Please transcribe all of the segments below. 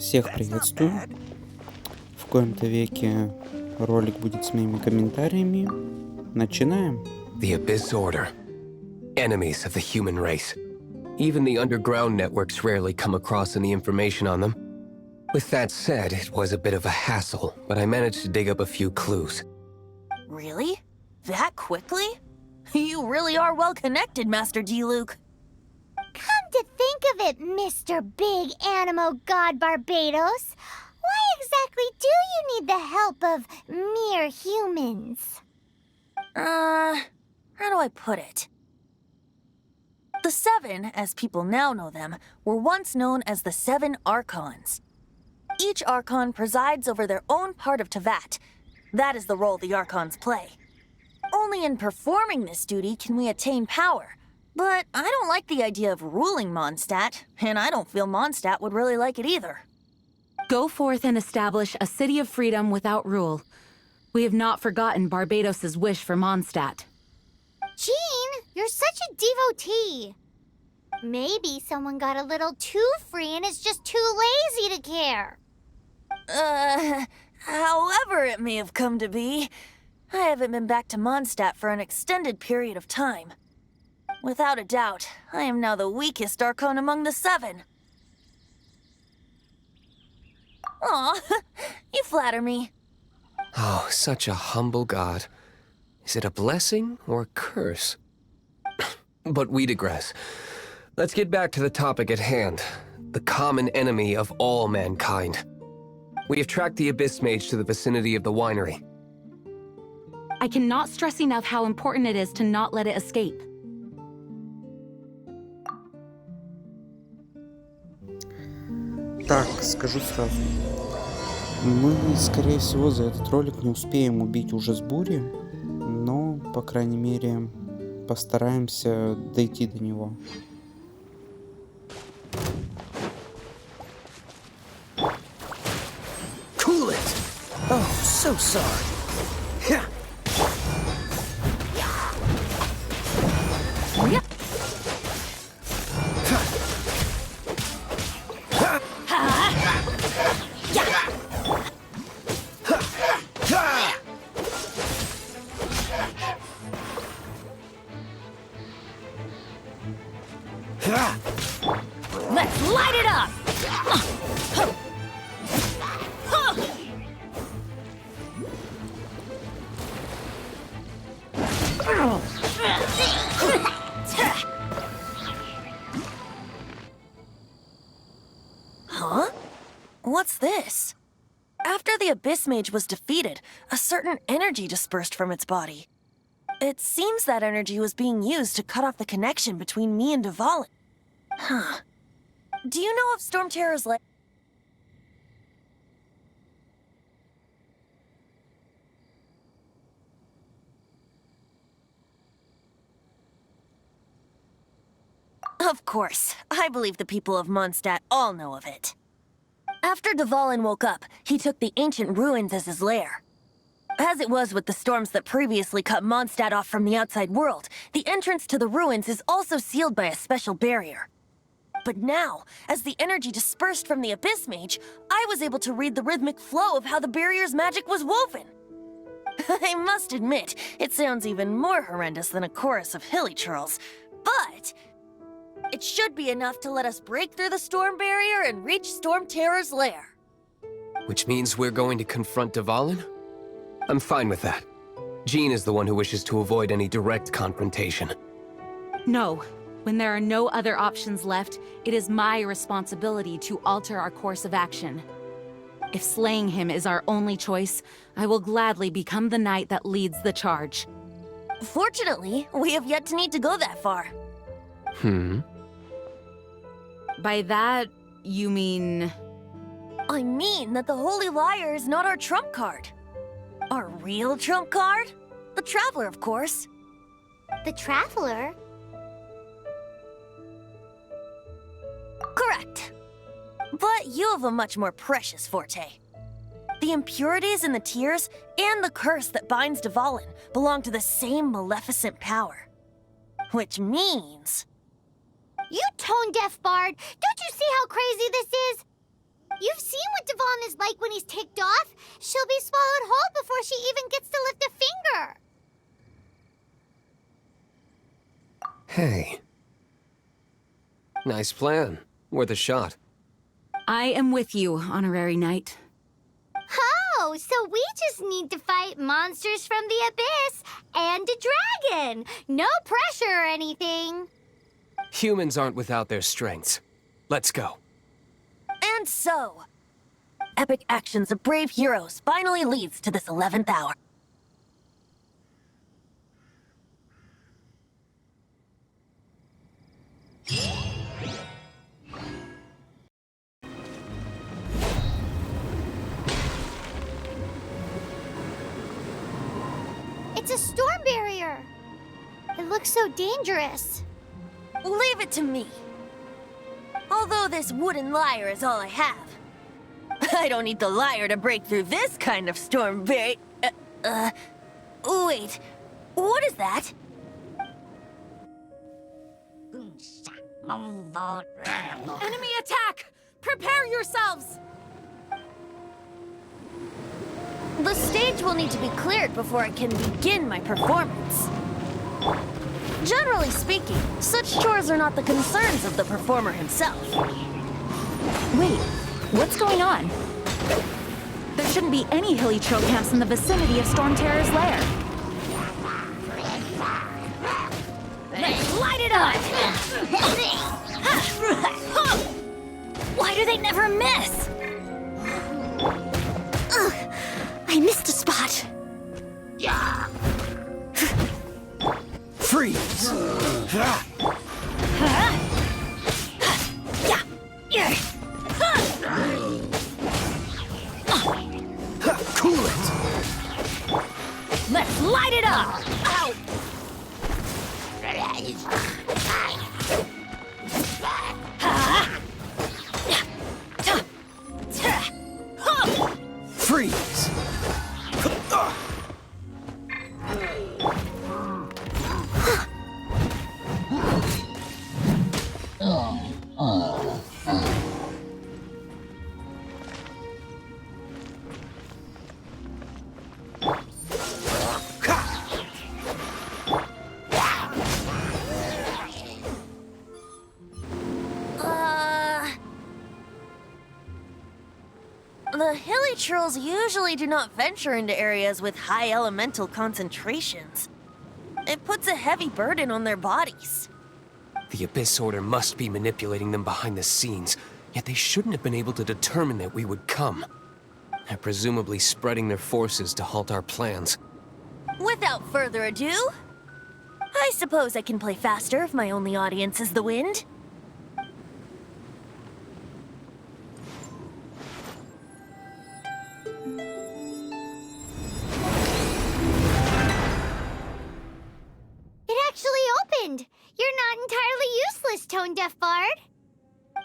Всех приветствую. В коем-то веке ролик будет с моими комментариями. Начинаем. The Abyss Order. Enemies of the human race. Even the underground networks rarely come across any information on them. With that said, it was a bit of a hassle, but I managed to dig up a few clues. Really? That quickly? You really are well connected, Master D. Luke. Come to think of it, Mr. Big Animo God Barbados, why exactly do you need the help of mere humans? How do I put it? The Seven, as people now know them, were once known as the Seven Archons. Each Archon presides over their own part of Teyvat. That is the role the Archons play. Only in performing this duty can we attain power. But I don't like the idea of ruling Mondstadt, and I don't feel Mondstadt would really like it either. Go forth and establish a city of freedom without rule. We have not forgotten Barbados's wish for Mondstadt. Jean, you're such a devotee. Maybe someone got a little too free and is just too lazy to care. However it may have come to be, I haven't been back to Mondstadt for an extended period of time. Without a doubt, I am now the weakest Archon among the Seven. Aw, you flatter me. Oh, such a humble god. Is it a blessing or a curse? But we digress. Let's get back to the topic at hand. The common enemy of all mankind. We have tracked the Abyss Mage to the vicinity of the winery. I cannot stress enough how important it is to not let it escape. Так, скажу сразу. Мы, скорее всего, за этот ролик не успеем убить ужас бури, но, по крайней мере, постараемся дойти до него. Cool it! Oh, so sorry. Let's light it up! Huh? What's this? After the Abyss Mage was defeated, a certain energy dispersed from its body. It seems that energy was being used to cut off the connection between me and Dvalin. Huh. Do you know of Storm Terror's lair? Of course. I believe the people of Mondstadt all know of it. After Dvalin woke up, he took the ancient ruins as his lair. As it was with the storms that previously cut Mondstadt off from the outside world, the entrance to the ruins is also sealed by a special barrier. But now, as the energy dispersed from the Abyss Mage, I was able to read the rhythmic flow of how the barrier's magic was woven. I must admit, it sounds even more horrendous than a chorus of hilly churls, but it should be enough to let us break through the storm barrier and reach Storm Terror's lair. Which means we're going to confront Dvalin? I'm fine with that. Jean is the one who wishes to avoid any direct confrontation. No. When there are no other options left, it is my responsibility to alter our course of action. If slaying him is our only choice, I will gladly become the knight that leads the charge. Fortunately, we have yet to need to go that far. By that, you mean... I mean that the Holy Liar is not our trump card. Our real trump card? The Traveler, of course. The Traveler? Correct. But you have a much more precious forte. The impurities in the tears and the curse that binds Dvalin belong to the same maleficent power. Which means... You tone-deaf bard! Don't you see how crazy this is? You've seen is like when he's ticked off, she'll be swallowed whole before she even gets to lift a finger. Hey. Nice plan. Worth a shot. I am with you, Honorary Knight. Oh, so we just need to fight monsters from the abyss and a dragon. No pressure or anything. Humans aren't without their strengths. Let's go. And so, epic actions of brave heroes finally leads to this 11th hour. It's a storm barrier. It looks so dangerous. Leave it to me. Although this wooden lyre is all I have. I don't need the lyre to break through this kind of storm barrier. Wait, what is that? Enemy attack! Prepare yourselves! The stage will need to be cleared before I can begin my performance. Generally speaking, such chores are not the concerns of the performer himself. Wait, what's going on? There shouldn't be any hilly trail camps in the vicinity of Storm Terror's lair. Let's light it up! Why do they never miss? Ugh, I missed a spot. Freeze! Cool it! Let's light it up! Ow! Freeze! The hilly trolls usually do not venture into areas with high elemental concentrations. It puts a heavy burden on their bodies. The Abyss Order must be manipulating them behind the scenes, yet they shouldn't have been able to determine that we would come. They're presumably spreading their forces to halt our plans. Without further ado, I suppose I can play faster if my only audience is the wind. It actually opened. You're not entirely useless, Tone Deaf Bard.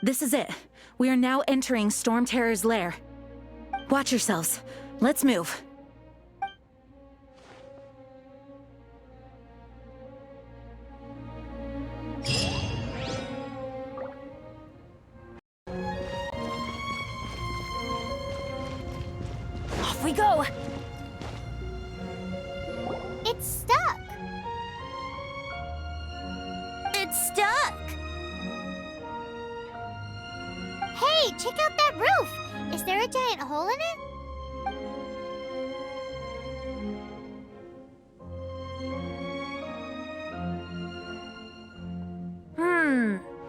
This is it. We are now entering Storm Terror's lair. Watch yourselves. Let's move. Off we go! It's stuck. It's stuck! Hey, check out that roof. Is there a giant hole in it?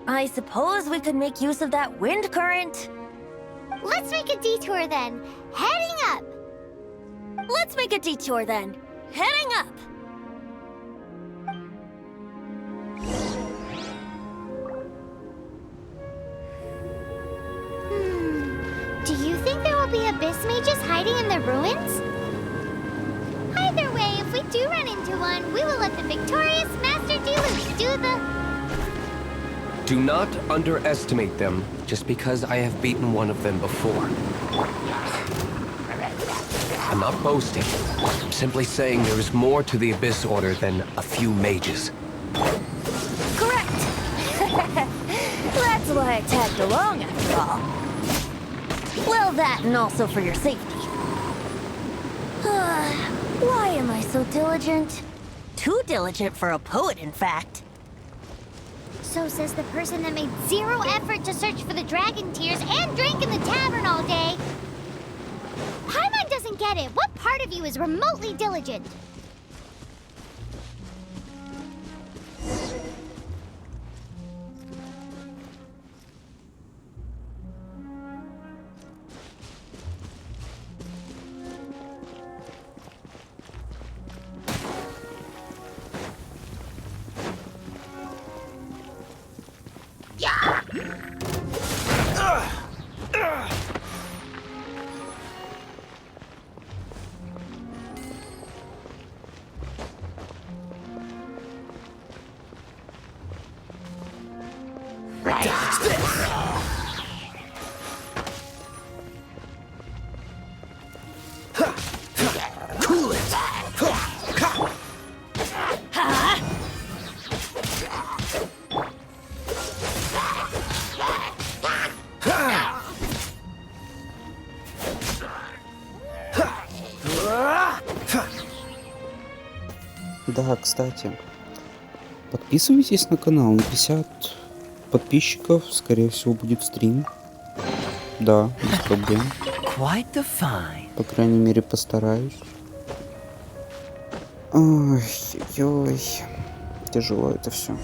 I suppose we could make use of that wind current. Let's make a detour then. Heading up. Let's make a detour then. Heading up! Do you think there will be abyss mages hiding in the ruins? Either way, if we do run into one, we will let the victorious Master Deluge do the... Do not underestimate them just because I have beaten one of them before. I'm not boasting. I'm simply saying there is more to the Abyss Order than a few mages. Correct! That's why I tagged along after all. Well, that and also for your safety. Why am I so diligent? Too diligent for a poet, in fact. So says the person that made zero effort to search for the dragon tears and drank in the tavern all day. Paimon doesn't get it. What part of you is remotely diligent? Cool it! Да, кстати, подписывайтесь на канал, на 50 подписчиков, скорее всего, будет стрим. Да, без проблем. Quite the find. По крайней мере, постараюсь. Ой, тяжело это все.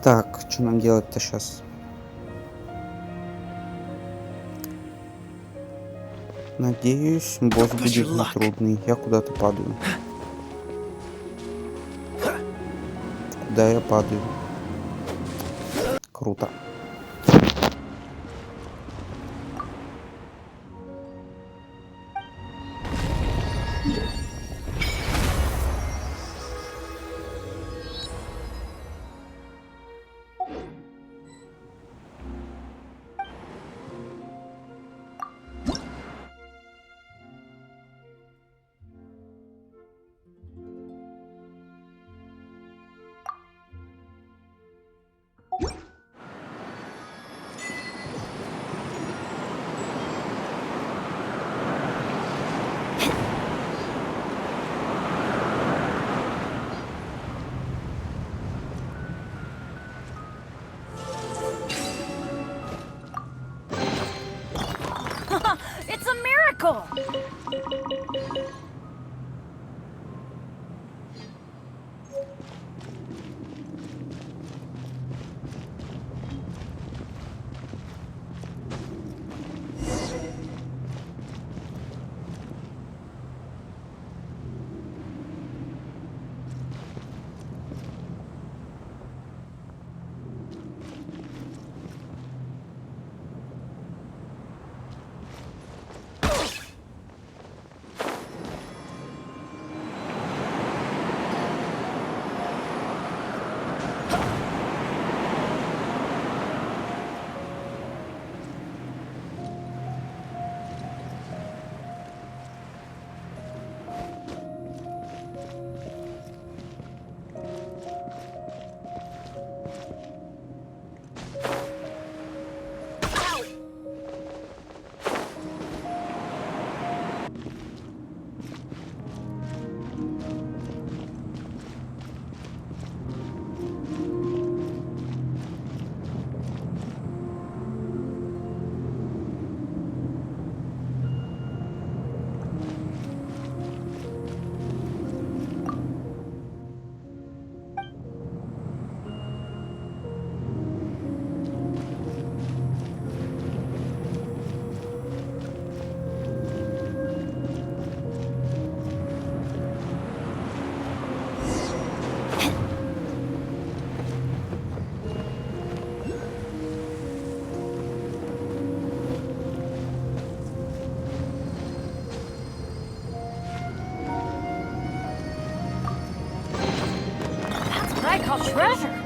Так, что нам делать-то сейчас? Надеюсь, босс будет не трудный. Я куда-то падаю. Куда я падаю? Круто. It's a miracle! I call treasure.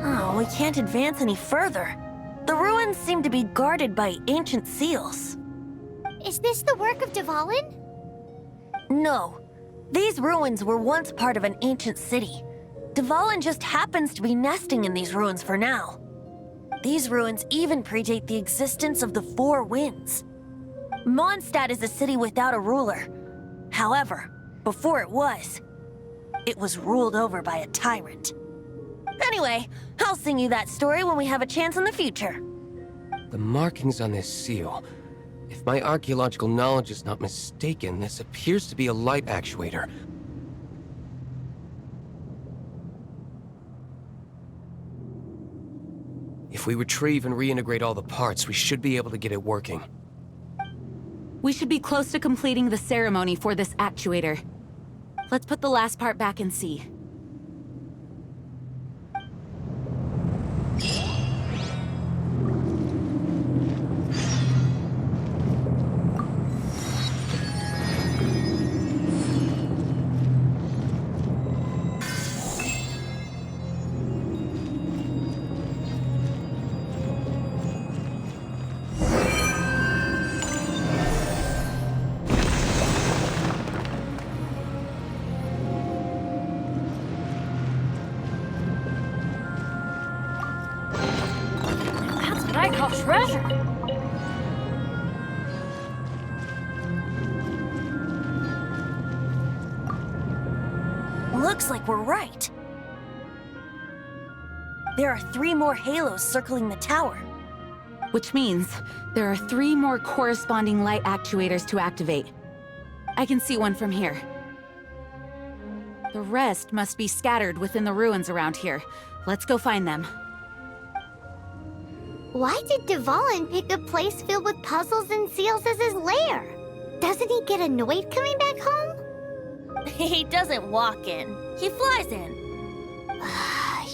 Oh, can't advance any further. The ruins seem to be guarded by ancient seals. Is this the work of Dvalin? No. These ruins were once part of an ancient city. Dvalin just happens to be nesting in these ruins for now. These ruins even predate the existence of the Four Winds. Mondstadt is a city without a ruler. However, before it was ruled over by a tyrant. Anyway, I'll sing you that story when we have a chance in the future. The markings on this seal. If my archaeological knowledge is not mistaken, this appears to be a light actuator. If we retrieve and reintegrate all the parts, we should be able to get it working. We should be close to completing the ceremony for this actuator. Let's put the last part back and see. I call treasure. Looks like we're right. There are 3 more halos circling the tower. Which means there are 3 more corresponding light actuators to activate. I can see one from here. The rest must be scattered within the ruins around here. Let's go find them. Why did Dvalin pick a place filled with puzzles and seals as his lair? Doesn't he get annoyed coming back home? He doesn't walk in. He flies in.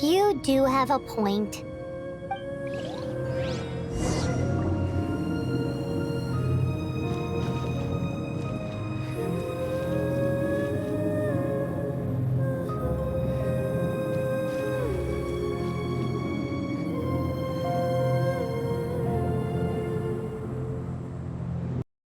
You do have a point.